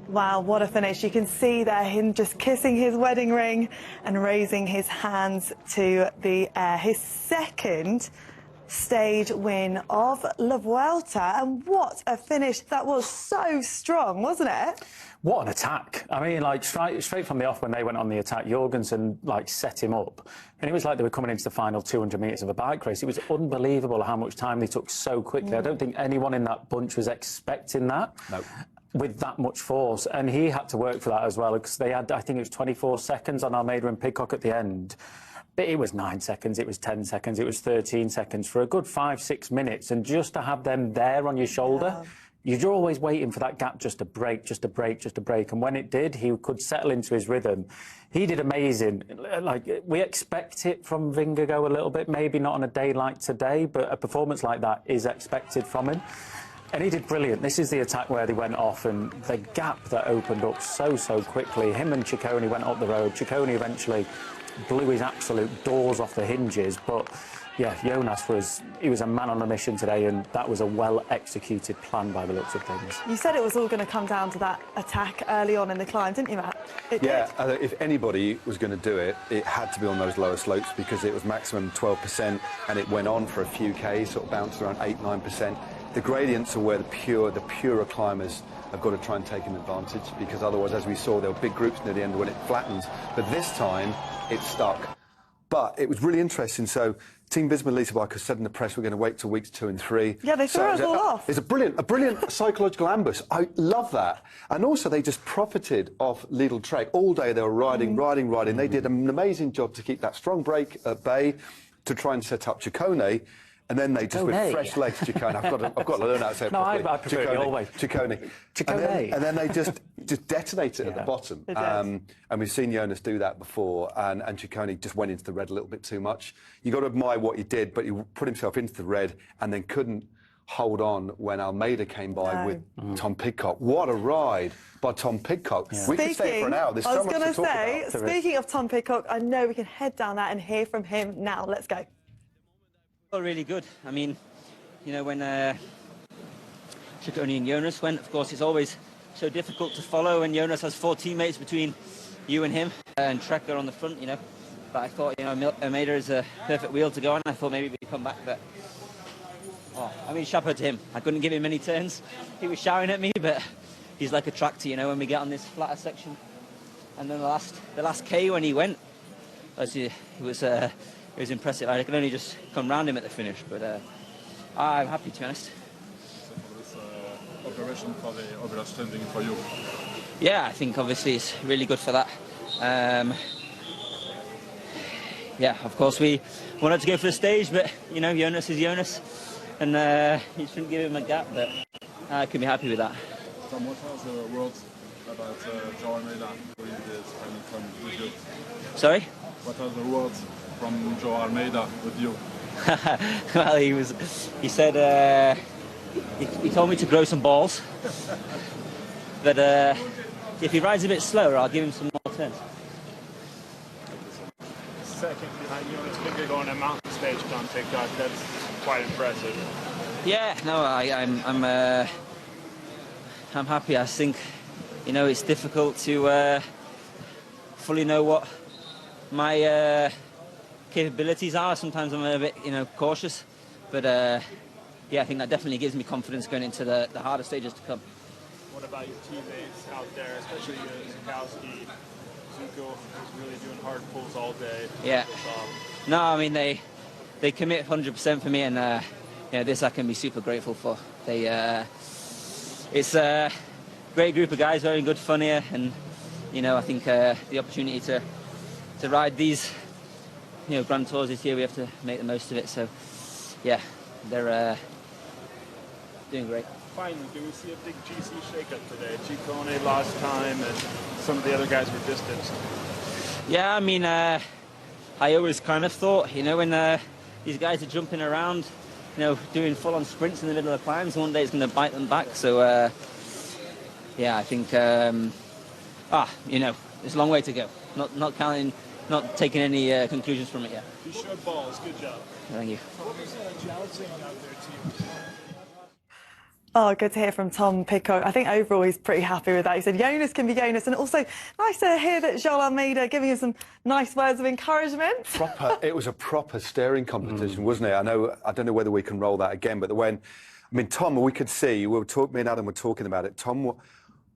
Wow, what a finish. You can see there him just kissing his wedding ring and raising his hands to the air. His second stage win of La Vuelta, and what a finish. That was so strong, wasn't it? What an attack. I mean, like, straight from the off when they went on the attack, Jorgensen, like, set him up. And it was like they were coming into the final 200 metres of a bike race. It was unbelievable how much time they took so quickly. I don't think anyone in that bunch was expecting that. No. With that much force. And he had to work for that as well, because they had, I think it was 24 seconds on Almeida and Pidcock at the end. But it was 9 seconds, it was 10 seconds, it was 13 seconds for a good 5-6 minutes. And just to have them there on your shoulder, you're always waiting for that gap just to break, just to break, just to break. And when it did, he could settle into his rhythm. He did amazing. Like, we expect it from Vingegaard a little bit, maybe not on a day like today, but a performance like that is expected from him. And he did brilliant. This is the attack where they went off, and the gap that opened up so quickly. Him and Ciccone went up the road. Ciccone eventually blew his absolute doors off the hinges, but yeah, Jonas was a man on a mission today, and that was a well-executed plan by the looks of things. You said it was all going to come down to that attack early on in the climb, didn't you, Matt? Yeah, if anybody was going to do it, it had to be on those lower slopes, because it was maximum 12%, and it went on for a few Ks, sort of bounced around 8-9%. The gradients are where the purer climbers have got to try and take an advantage, because otherwise, as we saw, there were big groups near the end when it flattens. But this time, it stuck. But it was really interesting. So Team Visma and Lisa Barker said in the press, we're going to wait till weeks 2 and 3. Yeah, they threw us all off. It's a brilliant psychological ambush. I love that. And also, they just profited off Lidl Trek. All day they were riding. They did an amazing job to keep that strong break at bay, to try and set up Ciccone. And then they just, with fresh legs, Ciccone. I've got to learn how to say it properly. I prefer it your way. Ciccone. And then they just detonate it at the bottom. And we've seen Jonas do that before, and Ciccone just went into the red a little bit too much. You've got to admire what he did, but he put himself into the red and then couldn't hold on when Almeida came by with Tom Pidcock. What a ride by Tom Pidcock. Yeah. We could stay for an hour. There's so much to talk about. Speaking of Tom Pidcock, I know we can head down that and hear from him now. Let's go. Well, really good. I mean, you know, when Ciccone and Jonas went, of course, it's always so difficult to follow, and Jonas has 4 teammates between you and him, and Trek are on the front, you know. But I thought, you know, Almeida is a perfect wheel to go on. I thought maybe we'd come back, but I mean, chapeau to him. I couldn't give him any turns. He was shouting at me, but he's like a tractor, you know, when we get on this flatter section. And then the last K when he went, it was impressive. I could only just come round him at the finish, but I'm happy, to be honest. So for this operation for the overstanding for you? Yeah, I think obviously it's really good for that. Yeah, of course we wanted to go for the stage, but you know, Jonas is Jonas, and you shouldn't give him a gap, but I could be happy with that. Tom, what are the words about Joao Almeida who you did and come with you? Sorry? What are the words from Joao Almeida with you? Well, he said, he told me to grow some balls, but if he rides a bit slower, I'll give him some more turns. Second behind you, it's been going on a mountain stage on TikTok. That's quite impressive. Yeah, no, I'm happy. I think, you know, it's difficult to fully know what my capabilities are. Sometimes I'm a bit, you know, cautious, but yeah, I think that definitely gives me confidence going into the harder stages to come. What about your teammates out there, especially Zukowski? Zuko is really doing hard pulls all day. Yeah. No, I mean they commit 100% for me, and yeah, this I can be super grateful for. It's a great group of guys, very good fun here, and you know, I think the opportunity to ride these, you know, Grand Tours this year, we have to make the most of it. So yeah, they're doing great. Finally, do we see a big GC shakeup today? Ciccone lost time, and some of the other guys were distanced. Yeah, I mean, I always kind of thought, you know, when these guys are jumping around, you know, doing full-on sprints in the middle of climbs, one day it's going to bite them back. So, yeah, I think, you know, there's a long way to go. Not counting, not taking any conclusions from it yet. You showed balls. Good job. Thank you. What was Jalop's out there too? Oh, good to hear from Tom Pidcock. I think overall he's pretty happy with that. He said Jonas can be Jonas, and also nice to hear that Joel Almeida giving him some nice words of encouragement. It was a proper staring competition, wasn't it? I don't know whether we can roll that again, but Tom, we could see, me and Adam were talking about it. Tom,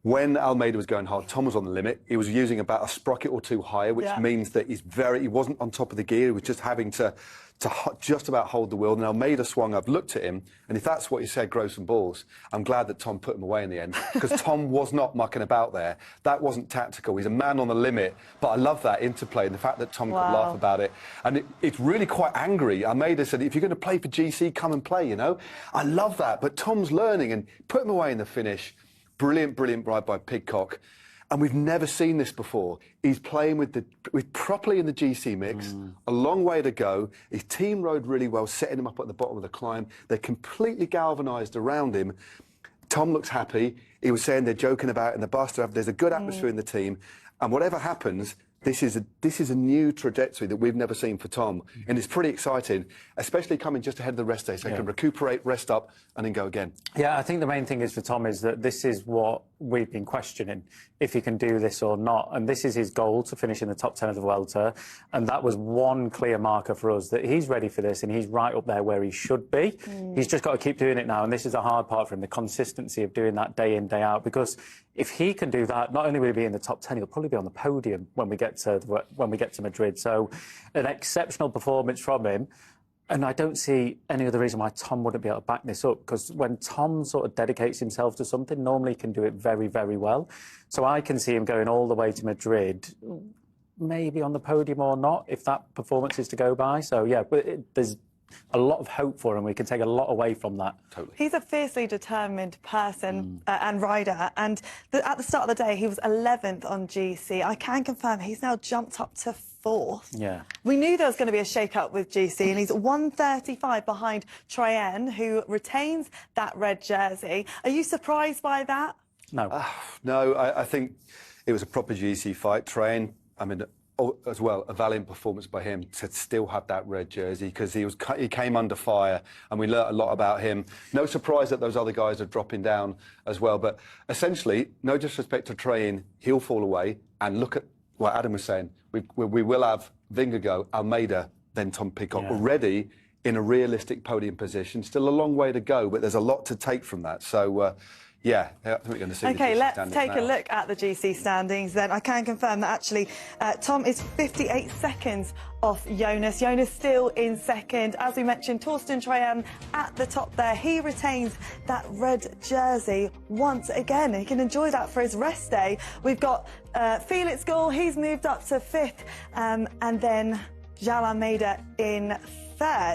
when Almeida was going hard, Tom was on the limit. He was using about a sprocket or two higher, which means that he wasn't on top of the gear. He was just having to just about hold the wheel. And Almeida swung. I've looked at him, and if that's what he said, grow some balls. I'm glad that Tom put him away in the end, because Tom was not mucking about there. That wasn't tactical. He's a man on the limit. But I love that interplay and the fact that Tom could laugh about it. And it's really quite angry. Almeida said, if you're going to play for GC, come and play, you know? I love that. But Tom's learning and put him away in the finish. Brilliant, brilliant ride by Pidcock. And we've never seen this before. He's playing properly in the GC mix, a long way to go. His team rode really well, setting him up at the bottom of the climb. They're completely galvanised around him. Tom looks happy. He was saying they're joking about it in the bus. There's a good atmosphere in the team. And whatever happens, this is a new trajectory that we've never seen for Tom. And it's pretty exciting, especially coming just ahead of the rest day, so he can recuperate, rest up, and then go again. Yeah, I think the main thing is for Tom is that this is what we've been questioning, if he can do this or not. And this is his goal, to finish in the top 10 of the Vuelta. And that was one clear marker for us, that he's ready for this and he's right up there where he should be. He's just got to keep doing it now. And this is the hard part for him, the consistency of doing that day in, day out. Because if he can do that, not only will he be in the top 10, he'll probably be on the podium when we get to Madrid. So an exceptional performance from him. And I don't see any other reason why Tom wouldn't be able to back this up, because when Tom sort of dedicates himself to something, normally he can do it very, very well. So I can see him going all the way to Madrid, maybe on the podium or not, if that performance is to go by. So, yeah, there's a lot of hope for him. We can take a lot away from that. Totally. He's a fiercely determined person and rider. And at the start of the day, he was 11th on GC. I can confirm he's now jumped up to 4th. Yeah. We knew there was going to be a shake-up with GC, and he's 1:35 behind Troyen, who retains that red jersey. Are you surprised by that? No. No, I think it was a proper GC fight. Troyen, as well, a valiant performance by him to still have that red jersey, because he came under fire, and we learnt a lot about him. No surprise that those other guys are dropping down as well. But essentially, no disrespect to Troyen, he'll fall away. And look at what Adam was saying. We will have Vingegaard, Almeida, then Tom Pidcock already in a realistic podium position. Still a long way to go, but there's a lot to take from that. So, yeah, I think we're going to see. OK, let's take a look at the GC standings then. I can confirm that actually Tom is 58 seconds off Jonas. Jonas still in second. As we mentioned, Torsten Troyen at the top there. He retains that red jersey once again. He can enjoy that for his rest day. We've got Felix Gall, he's moved up to 5th, and then Joel Almeida in 3rd.